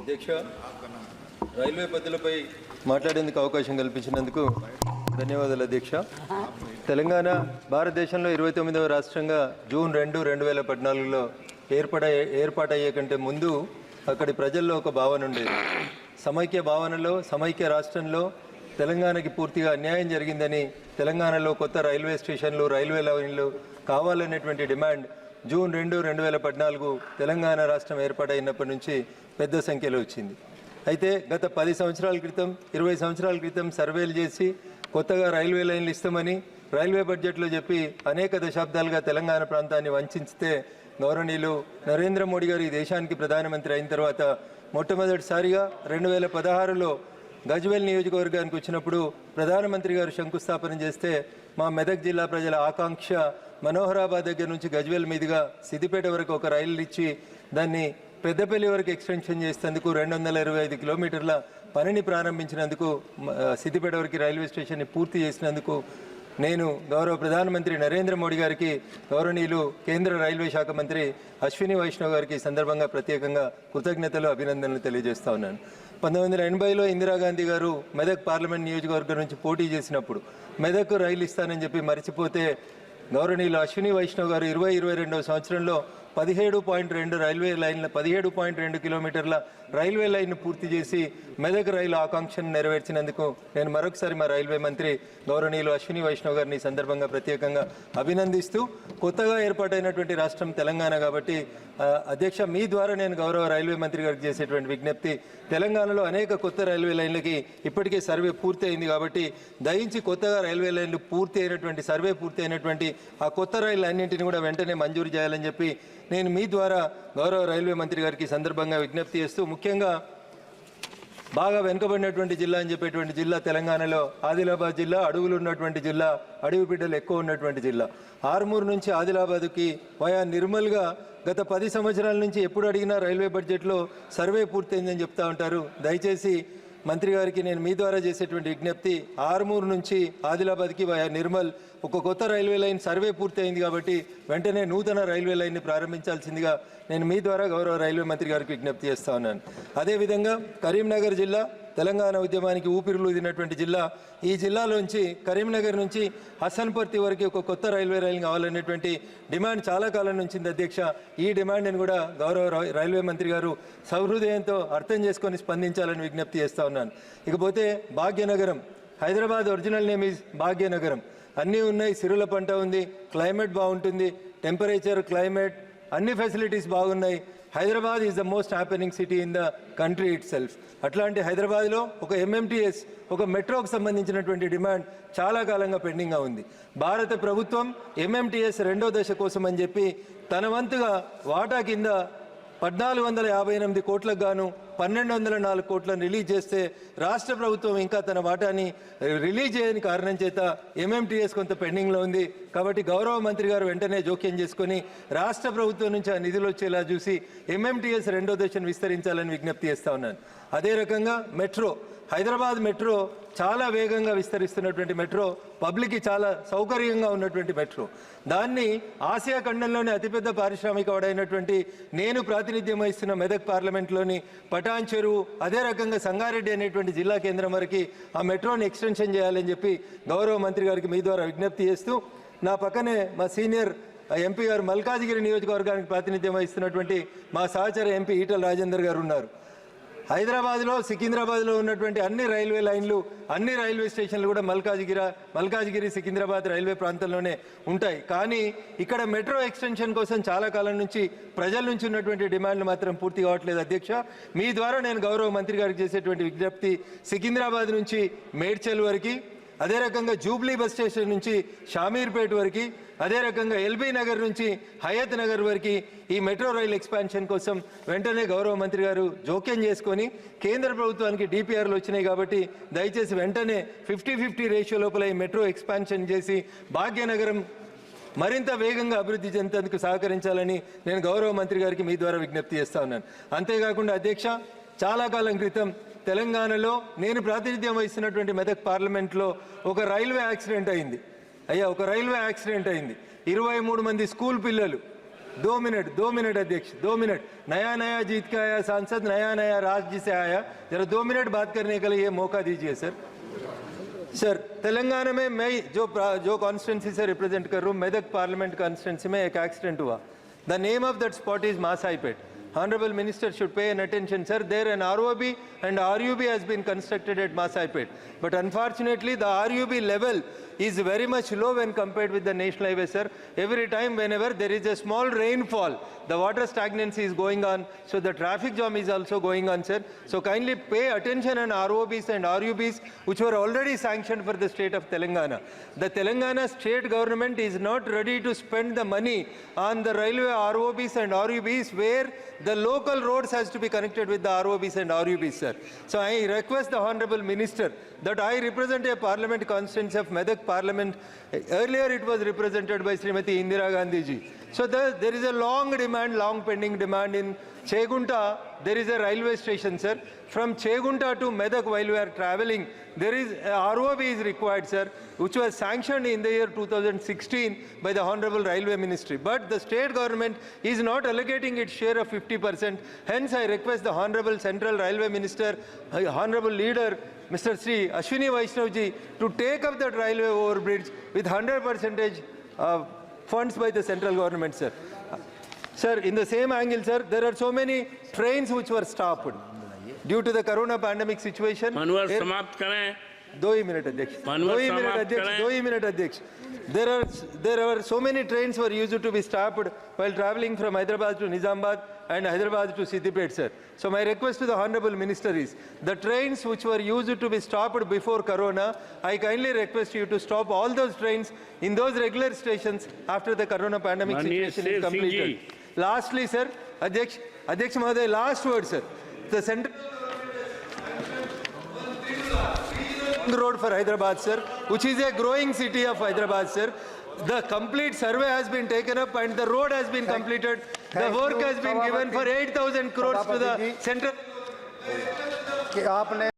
అధ్యక్ష, రైల్వే పద్ధతులపై మాట్లాడేందుకు అవకాశం కల్పించినందుకు ధన్యవాదాలు అధ్యక్ష. తెలంగాణ భారతదేశంలో 29వ రాష్ట్రంగా జూన్ 2, 2014లో ఏర్పాటయ్యే కంటే ముందు అక్కడి ప్రజల్లో ఒక భావన ఉండేది. సమైక్య భావనలో, సమైక్య రాష్ట్రంలో తెలంగాణకి పూర్తిగా అన్యాయం జరిగిందని, తెలంగాణలో కొత్త రైల్వే స్టేషన్లు, రైల్వే లైన్లు కావాలనేటువంటి డిమాండ్ జూన్ 2, 2014 తెలంగాణ రాష్ట్రం ఏర్పాటైనప్పటి నుంచి పెద్ద సంఖ్యలో వచ్చింది. అయితే గత 10 సంవత్సరాల క్రితం, 20 సంవత్సరాల క్రితం సర్వేలు చేసి కొత్తగా రైల్వే లైన్లు ఇస్తామని రైల్వే బడ్జెట్లో చెప్పి అనేక దశాబ్దాలుగా తెలంగాణ ప్రాంతాన్ని వంచితే గౌరవనీయులు నరేంద్ర మోడీ గారు ఈ దేశానికి ప్రధానమంత్రి అయిన తర్వాత మొట్టమొదటిసారిగా 2016లో గజ్వేల్ నియోజకవర్గానికి వచ్చినప్పుడు ప్రధానమంత్రి గారు శంకుస్థాపన చేస్తే మా మెదక్ జిల్లా ప్రజల ఆకాంక్ష మనోహరాబాద్ దగ్గర నుంచి గజ్వేల్ మీదుగా సిద్దిపేట వరకు ఒక రైలు ఇచ్చి దాన్ని పెద్దపల్లి వరకు ఎక్స్టెన్షన్ చేసేందుకు 225 కిలోమీటర్ల పనిని ప్రారంభించినందుకు, సిద్దిపేట వరకు రైల్వే స్టేషన్ని పూర్తి చేసినందుకు నేను గౌరవ ప్రధానమంత్రి నరేంద్ర మోడీ గారికి, గౌరవనీయులు కేంద్ర రైల్వే శాఖ మంత్రి అశ్విని వైష్ణవ్ గారికి సందర్భంగా ప్రత్యేకంగా కృతజ్ఞతలు, అభినందనలు తెలియజేస్తా ఉన్నాను. 1980లో ఇందిరాగాంధీ గారు మెదక్ పార్లమెంట్ నియోజకవర్గం నుంచి పోటీ చేసినప్పుడు మెదక్ రైలు ఇస్తానని చెప్పి మర్చిపోతే గౌరవనీయులు అశ్విని వైష్ణవ్ గారు 2022వ సంవత్సరంలో 17.2 రైల్వే లైన్ల 17.2 కిలోమీటర్ల రైల్వే లైన్ను పూర్తి చేసి మెదక్ రైలు ఆకాంక్షను నెరవేర్చినందుకు నేను మరొకసారి మా రైల్వే మంత్రి గౌరవనీయులు అశ్విని వైష్ణవ్ గారిని సందర్భంగా ప్రత్యేకంగా అభినందిస్తూ, కొత్తగా ఏర్పాటైనటువంటి రాష్ట్రం తెలంగాణ కాబట్టి అధ్యక్ష, మీ ద్వారా నేను గౌరవ రైల్వే మంత్రి గారికి చేసేటువంటి విజ్ఞప్తి, తెలంగాణలో అనేక కొత్త రైల్వే లైన్లకి ఇప్పటికే సర్వే పూర్తి అయింది కాబట్టి దయించి కొత్తగా రైల్వే లైన్లు పూర్తి అయినటువంటి, సర్వే పూర్తి అయినటువంటి ఆ కొత్త రైళ్లు అన్నింటినీ కూడా వెంటనే మంజూరు చేయాలని చెప్పి నేను మీ ద్వారా గౌరవ రైల్వే మంత్రి గారికి సందర్భంగా విజ్ఞప్తి చేస్తూ, ముఖ్యంగా బాగా వెనుకబడినటువంటి జిల్లా అని చెప్పేటువంటి జిల్లా తెలంగాణలో ఆదిలాబాద్ జిల్లా, అడవులు ఉన్నటువంటి జిల్లా, అడవి బిడ్డలు ఎక్కువ ఉన్నటువంటి జిల్లా. ఆర్మూర్ నుంచి ఆదిలాబాద్కి వయా నిర్మల్గా గత 10 సంవత్సరాల నుంచి ఎప్పుడు అడిగినా రైల్వే బడ్జెట్లో సర్వే పూర్తయిందని చెప్తా ఉంటారు. దయచేసి మంత్రి గారికి నేను మీ ద్వారా చేసేటువంటి విజ్ఞప్తి, ఆర్మూర్ నుంచి ఆదిలాబాద్కి వయా నిర్మల్ ఒక కొత్త రైల్వే లైన్ సర్వే పూర్తి అయింది కాబట్టి వెంటనే నూతన రైల్వే లైన్ని ప్రారంభించాల్సిందిగా నేను మీ ద్వారా గౌరవ రైల్వే మంత్రి గారికి విజ్ఞప్తి చేస్తా ఉన్నాను. అదేవిధంగా కరీంనగర్ జిల్లా తెలంగాణ ఉద్యమానికి ఊపిరులూదినటువంటి జిల్లా. ఈ జిల్లాలోంచి కరీంనగర్ నుంచి హసన్పర్తి వరకు ఒక కొత్త రైల్వే లైన్ కావాలనేటువంటి డిమాండ్ చాలా కాలం నుంచి ఉంది అధ్యక్ష. ఈ డిమాండ్ని కూడా గౌరవ రైల్వే మంత్రి గారు సహృదయంతో అర్థం చేసుకొని స్పందించాలని విజ్ఞప్తి చేస్తా ఉన్నాను. ఇకపోతే Bhagyanagaram, Hyderabad original name is Bhagyanagaram. అన్నీ ఉన్నాయి, సిరుల పంట ఉంది, క్లైమేట్ బాగుంటుంది, టెంపరేచర్, క్లైమేట్ అన్ని ఫెసిలిటీస్ బాగున్నాయి. Hyderabad is the most happening city in the country it self. అట్లాంటి హైదరాబాద్లో ఒక MMTS, ఒక మెట్రోకు సంబంధించినటువంటి డిమాండ్ చాలా కాలంగా పెండింగ్గా ఉంది. భారత ప్రభుత్వం MMTS 2వ దశ కోసం అని చెప్పి తన వంతుగా వాటా కింద 1458 కోట్లకు గాను 1204 కోట్లను రిలీజ్ చేస్తే రాష్ట్ర ప్రభుత్వం ఇంకా తన వాటాని రిలీజ్ చేయని కారణం చేత MMTS కొంత పెండింగ్లో ఉంది. కాబట్టి గౌరవ మంత్రి గారు వెంటనే జోక్యం చేసుకొని రాష్ట్ర ప్రభుత్వం నుంచి ఆ నిధులు వచ్చేలా చూసి MMTS 2వ దశను విస్తరించాలని విజ్ఞప్తి చేస్తా ఉన్నాను. అదే రకంగా మెట్రో, హైదరాబాద్ మెట్రో చాలా వేగంగా విస్తరిస్తున్నటువంటి మెట్రో, పబ్లిక్కి చాలా సౌకర్యంగా ఉన్నటువంటి మెట్రో. దాన్ని ఆసియా ఖండంలోని అతిపెద్ద పారిశ్రామికవాడైనటువంటి నేను ప్రాతినిధ్యం వహిస్తున్న మెదక్ పార్లమెంట్లోని పటాన్ చెరువు, అదే రకంగా సంగారెడ్డి అనేటువంటి జిల్లా కేంద్రం వరకు ఆ మెట్రోని ఎక్స్టెన్షన్ చేయాలని చెప్పి గౌరవ మంత్రి గారికి మీ ద్వారా విజ్ఞప్తి చేస్తూ, నా పక్కనే మా సీనియర్ ఎంపీ గారు మల్కాజిగిరి నియోజకవర్గానికి ప్రాతినిధ్యం వహిస్తున్నటువంటి మా సహచర ఎంపీ ఈటల రాజేందర్ గారు ఉన్నారు. హైదరాబాద్లో, సికింద్రాబాద్లో ఉన్నటువంటి అన్ని రైల్వే లైన్లు, అన్ని రైల్వే స్టేషన్లు కూడా మల్కాజిగిరి సికింద్రాబాద్ రైల్వే ప్రాంతంలోనే ఉంటాయి. కానీ ఇక్కడ మెట్రో ఎక్స్టెన్షన్ కోసం చాలా కాలం నుంచి ప్రజల నుంచి ఉన్నటువంటి డిమాండ్లు మాత్రం పూర్తి కావట్లేదు అధ్యక్ష. మీ ద్వారా నేను గౌరవ మంత్రి గారికి చేసేటువంటి విజ్ఞప్తి, సికింద్రాబాద్ నుంచి మేడ్చల్ వరకు, అదే రకంగా జూబ్లీ బస్ స్టేషన్ నుంచి షామీర్పేట వరకు, అదే రకంగా ఎల్బీ నగర్ నుంచి హయత్ నగర్ వరకు ఈ మెట్రో రైల్ ఎక్స్పాన్షన్ కోసం వెంటనే గౌరవ మంత్రి గారు జోక్యం చేసుకొని, కేంద్ర ప్రభుత్వానికి DPRలు వచ్చినాయి కాబట్టి దయచేసి వెంటనే 50-50 రేషియో లోపల ఈ మెట్రో ఎక్స్పాన్షన్ చేసి భాగ్యనగరం మరింత వేగంగా అభివృద్ధి చెందేందుకు సహకరించాలని నేను గౌరవ మంత్రి గారికి మీ ద్వారా విజ్ఞప్తి చేస్తా ఉన్నాను. అంతేకాకుండా అధ్యక్ష, చాలా కాలం క్రితం తెలంగాణలో నేను ప్రాతినిధ్యం వహిస్తున్నటువంటి మెదక్ పార్లమెంట్లో ఒక రైల్వే యాక్సిడెంట్ అయింది. అయ్యా, ఒక రైల్వే యాక్సిడెంట్ అయింది. 23 మంది స్కూల్ పిల్లలు दो मिनट अध्यक्ष, 2 मिनट। नया नया जीत के आया सांसद, नया नया राज्य से आया, जरा 2 मिनट बात करने के लिए मौका दीजिए सर। सर, तेलंगाना में मैं जो कॉन्स्टिट्यूंसी से रिप्रेजेंट कर रहा हूँ, मेदक पार्लियामेंट कॉन्स्टिट्यूंसी में एक एक्सीडेंट हुआ। The name of that spot is Masaipet. Honorable Minister should pay an attention, sir. There an ROB and RUB has been constructed at Masaipet. But unfortunately, the RUB level is very much low when compared with the national highway, sir. Every time, whenever there is a small rainfall, the water stagnancy is going on. So the traffic jam is also going on, sir. So kindly pay attention on ROBs and RUBs, which were already sanctioned for the state of Telangana. The Telangana state government is not ready to spend the money on the railway ROBs and RUBs where the local roads has to be connected with the ROBs and RUBs, sir. So I request the Honorable Minister that I represent a parliament constituency of Medak Parliament. Earlier it was represented by Srimati Indira Gandhi ji. So there is a long pending demand in Chegunta. There is a railway station, sir. From Chegunta to Medak while we are traveling, there is ROB is required, sir, which was sanctioned in the year 2016 by the Honorable Railway Ministry. But the state government is not allocating its share of 50%. Hence, I request the Honorable Central Railway Minister, Honorable Leader, Mr. Sri Ashwini Vaishnavji, to take up that railway overbridge with 100% funds by the central government, sir. Sir, in the same angle, sir, there are so many trains which were stopped due to the corona pandemic situation. मनोहर समाप्त करें। 2 minutes, Adhyaksh. 2 minutes, Adhyaksh. There are so many trains were used to be stopped while traveling from Hyderabad to Nizamabad and Hyderabad to Siddipet, sir. So my request to the Honorable Minister is, the trains which were used to be stopped before Corona, I kindly request you to stop all those trains in those regular stations after the Corona pandemic situation is completed. Lastly, sir, Adhyaksh Mahoday, last word, sir. The central road for Hyderabad, sir, which is a growing city of Hyderabad, sir. The complete survey has been taken up and the road has been completed. The work has been given for 8,000 crores to the central.